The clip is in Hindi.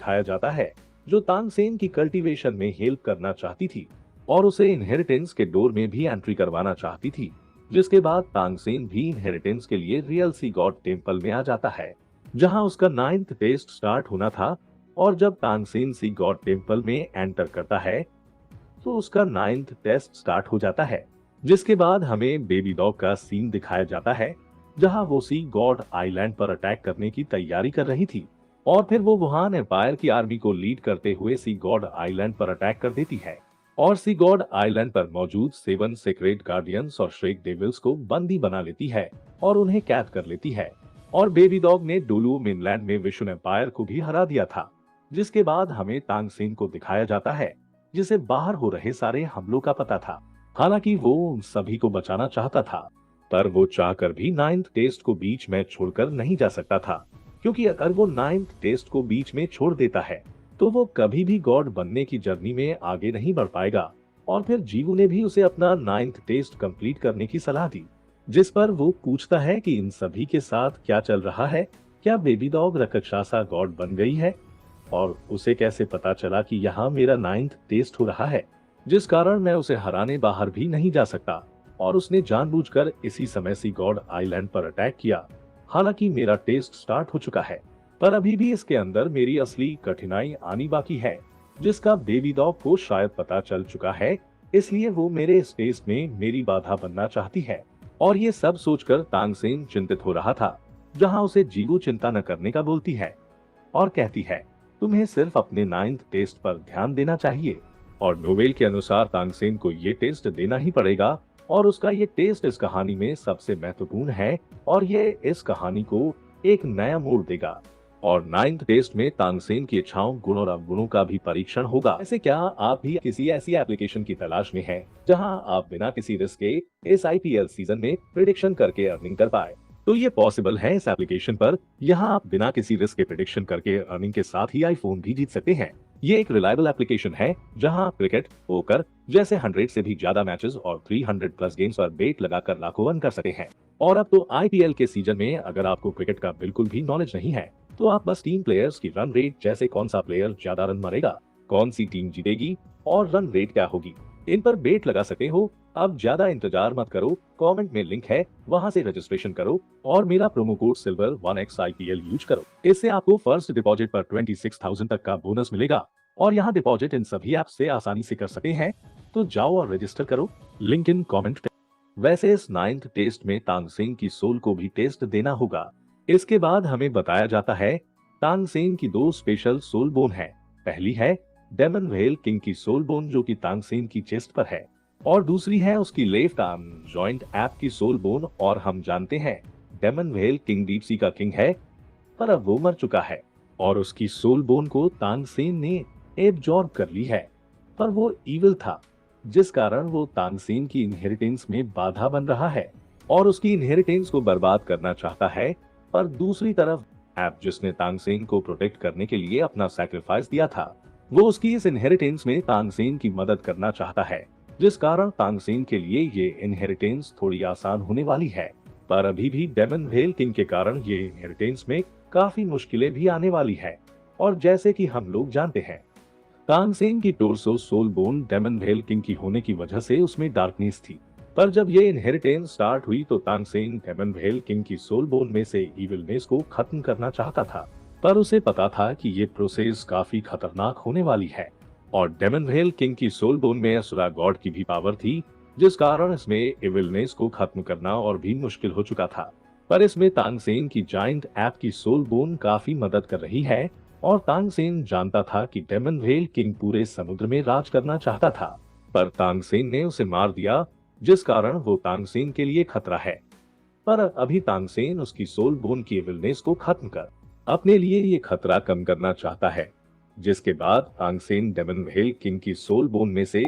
दिखाया जाता है जो तानसेन की कल्टीवेशन में हेल्प करना चाहती थी और उसे इनहेरिटेंस के डोर में भी एंट्री करवाना चाहती थी। जिसके बाद तानसेन भी इनहेरिटेंस के लिए रियल सी गॉड टेम्पल में आ जाता है जहां उसका 9th टेस्ट स्टार्ट होना था। और जब तानसेन सी गॉड टेम्पल में एंटर करता है तो उसका 9th टेस्ट स्टार्ट हो जाता है। जिसके बाद हमें बेबी डॉग का सीन दिखाया जाता है जहां वो सी गॉड आइलैंड पर अटैक करने की तैयारी कर रही थी और फिर वो वुहान एम्पायर की आर्मी को लीड करते हुए सी गॉड आइलैंड पर अटैक कर देती है और सी गॉड आइलैंड पर मौजूद 7 सीक्रेट गार्डियंस और श्रेक डेविल्स को बंदी बना लेती है और उन्हें कैद कर लेती है। और बेबी डॉग ने डोलू मेनलैंड में विशन एम्पायर को भी हरा दिया था। जिसके बाद हमें तानसेन को दिखाया जाता है जिसे बाहर हो रहे सारे हमलों का पता था। हालांकि वो उन सभी को बचाना चाहता था पर वो चाहकर भी 9th टेस्ट को बीच में छोड़कर नहीं जा सकता था क्योंकि अगर वो 9th टेस्ट को बीच में छोड़ देता है तो वो कभी भी गॉड बनने की जर्नी में आगे नहीं बढ़ पाएगा। और फिर जीवू ने भी उसे अपना 9th टेस्ट कंप्लीट करने की सलाह दी जिस पर वो पूछता है कि इन सभी के साथ क्या चल रहा है, क्या बेबी डॉग राक्षसा गॉड बन गई है और उसे कैसे पता चला कि यहाँ मेरा 9th टेस्ट हो रहा है जिस कारण मैं उसे हराने बाहर भी नहीं जा सकता और उसने जानबूझकर इसी समय सी गॉड आइलैंड पर अटैक किया। हालांकि मेरा टेस्ट स्टार्ट हो चुका है पर अभी भी इसके अंदर मेरी असली कठिनाई आनी बाकी है जिसका बेबी डॉग को शायद पता चल चुका है, इसलिए वो मेरे इस टेस्ट में मेरी बाधा बनना चाहती है। और ये सब सोचकर तानसेन चिंतित हो रहा था जहां उसे जीवू चिंता न करने का बोलती है और कहती है तुम्हें सिर्फ अपने 9th टेस्ट पर ध्यान देना चाहिए। और नोवेल के अनुसार तानसेन को ये टेस्ट देना ही पड़ेगा और उसका ये टेस्ट इस कहानी में सबसे महत्वपूर्ण है और ये इस कहानी को एक नया मोड़ देगा। और 9th टेस्ट में तानसेन की इच्छाओं, गुणों और अवगुणों का भी परीक्षण होगा। ऐसे क्या आप भी किसी ऐसी एप्लीकेशन की तलाश में हैं जहां आप बिना किसी रिस्क के इस आईपीएल सीजन में प्रिडिक्शन करके अर्निंग कर पाए? तो ये पॉसिबल है इस एप्लीकेशन पर। यहाँ आप बिना किसी रिस्क के प्रिडिक्शन करके अर्निंग के साथ ही आईफोन भी जीत सकते हैं। ये एक रिलायबल एप्लीकेशन है जहां आप क्रिकेट, पोकर जैसे 100 से भी ज्यादा मैचेस और 300 प्लस गेम्स पर बेट लगाकर लाखों अर्न कर सकते हैं। और अब तो आईपीएल के सीजन में अगर आपको क्रिकेट का बिल्कुल भी नॉलेज नहीं है तो आप बस टीम प्लेयर्स की रन रेट, जैसे कौन सा प्लेयर ज्यादा रन मारेगा, कौन सी टीम जीतेगी और रन रेट क्या होगी, इन पर बेट लगा सकते हो। अब ज्यादा इंतजार मत करो, कमेंट में लिंक है, वहां से रजिस्ट्रेशन करो और मेरा promo code silver 1x IPL use करो। इससे आपको फर्स्ट डिपॉजिट पर 26,000 तक का बोनस मिलेगा और यहाँ डिपॉजिट इन सभी ऐप से आसानी से कर सकते हैं। तो जाओ और रजिस्टर करो, लिंक इन कमेंट पे। वैसे इस 9th टेस्ट में तानसेन की सोल को भी टेस्ट देना होगा। इसके बाद हमें बताया जाता है तानसेन की 2 स्पेशल सोल बोन है। पहली है डेमन व्हेल किंग की सोल बोन जो कि तानसेन की चेस्ट पर है और दूसरी है उसकी लेफ्ट आर्म जॉइंट ऐप की सोल बोन। और हम जानते हैं demon whale king deep sea का किंग है पर अब वो मर चुका है और उसकी सोल बोन को तानसेन ने एब्जॉर्ब कर ली है। पर वो इविल था जिस कारण वो तानसेन की इनहेरिटेंस में बाधा बन रहा है और उसकी इनहेरिटेंस को बर्बाद करना चाहता है। पर दूसरी तरफ ऐप जिसने तानसेन को प्रोटेक्ट करने के लिए अपना सैक्रिफाइस दिया था वो उसकी इस इनहेरिटेंस में तानसेन की मदद करना चाहता है जिस कारण तानसेन के लिए ये इनहेरिटेंस थोड़ी आसान होने वाली है। पर अभी भी डेमन व्हेल किंग के कारण ये इनहेरिटेंस में काफी मुश्किलें भी आने वाली है। और जैसे कि हम लोग जानते हैं तानसेन की torso soul bone demon whale king की होने की वजह से उसमें डार्कनेस थी। पर जब ये इनहेरिटेंस स्टार्ट हुई तो तानसेन डेमन व्हेल किंग की सोल बोन में से इविलनेस को खत्म करना चाहता था। पर उसे पता था कि ये प्रोसेस काफी खतरनाक होने वाली है और डेमन व्हेल किंग की सोल बोन में असुरा गॉड की भी पावर थी जिस कारण इसमें इविलनेस को खत्म करना और भी मुश्किल हो चुका था। पर इसमें तानसेन की जायंट ऐप की सोल बोन काफी मदद कर रही है और तानसेन जानता था कि डेमन व्हेल किंग पूरे समुद्र में राज करना चाहता था पर तानसेन ने उसे मार दिया जिस कारण वो तानसेन के लिए खतरा है। पर अभी तानसेन उसकी सोल बोन की इविलनेस को खत्म कर अपने लिए ये खतरा कम करना चाहता है जिसके बाद तानसेन डेमन व्हेल किंग की सोल बोन में से